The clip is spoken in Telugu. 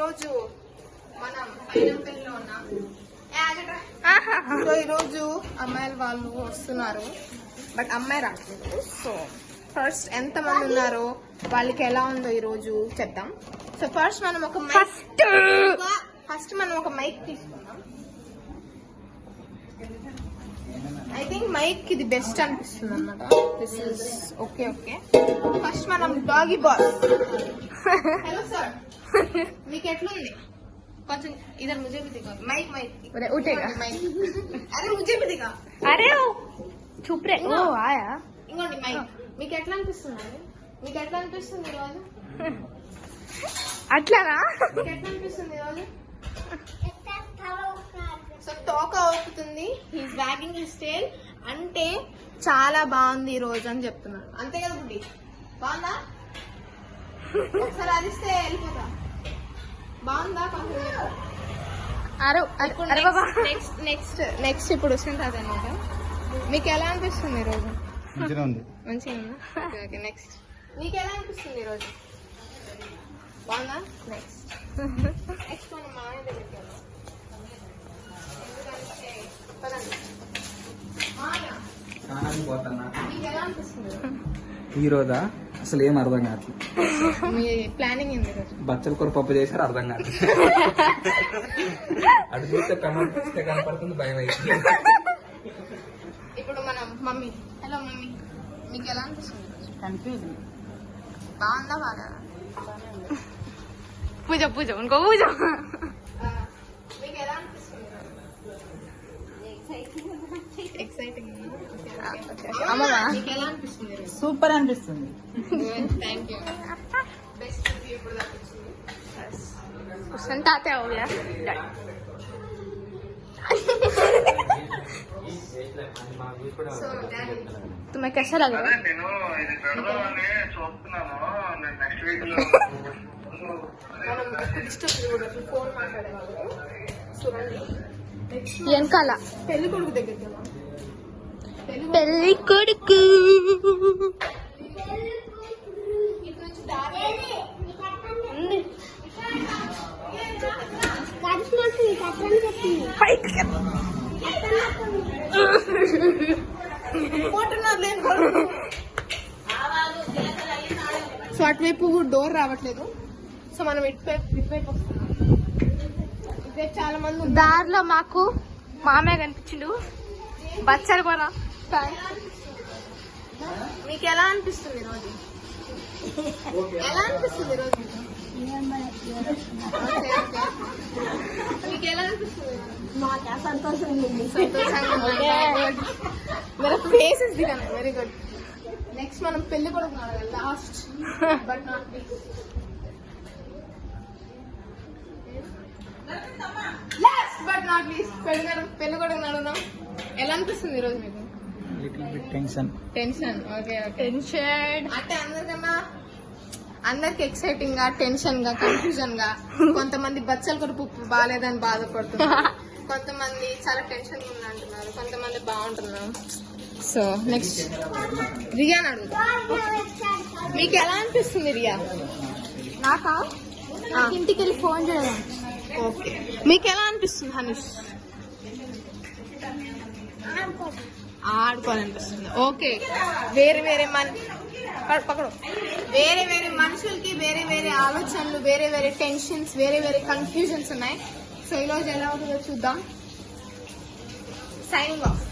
ఈరోజు మనం పైనంపల్లిలో ఉన్నాం. సో ఈరోజు అమ్మాయిలు వాళ్ళు వస్తున్నారు, బట్ అమ్మాయి రావట్లేదు. సో ఫస్ట్ ఎంత మంది ఉన్నారో వాళ్ళకి ఎలా ఉందో ఈరోజు చెప్తాం. సో ఫస్ట్ మనం ఒక మైక్ తీసుకుందాం. ఐ థింక్ మైక్ ఇది బెస్ట్ అనిపిస్తుంది అన్నమాట. This is okay. ఫస్ట్ మనం డాగీ బాయ్. హలో సార్, మీకు ఎట్లుంది? కొంచెం इधर मुझे भी दिखा माइक उठेगा माइक. अरे मुझे भी दिखा. अरे चुप रे. ओ आया ఇంకోండి మైక్. మీకు ఎట్లా అనిపిస్తుంది? ఈరోజు అట్లానా? మీకు ఎట్లా అనిపిస్తుంది ఈరోజు? సో తోక ఊపుతుంది, హీస్ వాగింగ్ హిస్ టైల్, అంటే చాలా బాగుంది ఈ రోజు అని చెప్తున్నాను. అంతే కదా బుడ్డి? బాగుందా? ఒకసారి అరిస్తే వెళ్ళిపోతా. బాగుందా? నెక్స్ట్ ఇప్పుడు వస్తుంది అదనమాట. మీకు ఎలా అనిపిస్తుంది ఈరోజు? మంచిగా ఉందా? ఓకే. నెక్స్ట్ మీకు ఎలా అనిపిస్తుంది ఈరోజు? బాగుందా? నెక్స్ట్ మనం మామయ్య దగ్గరికి వెళ్దాం. మీకు ఎలా అనిపిస్తుంది ఈరోజా? అసలు ఏం అర్థం కాదు. మీ ప్లానింగ్ ఏంది ఈరోజు? బచ్చల కూర పప్పు చేశారు, అర్థం కాదు. అటు చూస్తే కనపడుతుంది, భయం అవుతుంది. ఇప్పుడు మనం మమ్మీ. హలో మమ్మీ, మీకు ఎలా అనిపిస్తుంది? కన్ఫ్యూజన్. బాగుందా? బాగా పూజ ఇంకో పూజ. మీకు ఎలా అనిపిస్తుంది? ఎక్సైటింగ్. మీకు ఎలా అనిపిస్తుంది? సూపర్ అనిపిస్తుంది. Thank you. బెస్ట్ ఇప్పుడు संताते हो गया. तुम्हें कैसा लग रहा है? ఫోన్ మాట్లాడేవాళ్ళు చూడండి. వెనకాల పెళ్లి కొడుకు దగ్గరికి పెళ్లి కొడుకు ఇటు నుంచి దారి సో అటువైపు డోర్ రావట్లేదు. సో మనం ఇటువైపు వస్తున్నాం. ఇటువైపు చాలా మంది ఉన్నారు. దారిలో మాకు మామయ్య కనిపించిండు. బచ్చారు కూడా. మీకు ఎలా అనిపిస్తుంది ఈరోజు? ఎలా అనిపిస్తుంది ఈరోజు? మీకు ఎలా అనిపిస్తుంది? సంతోషంగా. मेरा फेसेस दिखाना. Very good. నెక్స్ట్ మనం పెళ్లి కొడుకు లాస్ట్ బట్ నాట్ లీస్ట్. పెళ్లి కొడుకు అడుగుదాం. ఎలా అనిపిస్తుంది ఈరోజు మీకు? టెన్షన్. ఓకే. టెన్షన్ అంటే అందరికి ఎక్సైటింగ్ గా, టెన్షన్ గా, కన్ఫ్యూజన్ గా. కొంతమంది బచ్చల కొడుకు బాగాలేదని బాధపడుతున్నారు, కొంతమంది చాలా టెన్షన్ ఉంది అంటున్నారు, కొంతమంది బాగుంటున్నారు. సో నెక్స్ట్ రియాని అడుగుతా. మీకు ఎలా అనిపిస్తుంది రియా? నాకా? ఇంటికి వెళ్ళి ఫోన్ చేయడం. ఓకే. మీకు ఎలా అనిపిస్తుంది హనీష్? ఆడుకోవాలనిపిస్తుంది. ఓకే. వేరే మనుషులకి వేరే వేరే ఆలోచనలు, వేరే వేరే టెన్షన్స్, వేరే వేరే కన్ఫ్యూజన్స్ ఉన్నాయి. సో ఈరోజు ఎలా ఉంటుందో చూద్దాం. Signing off.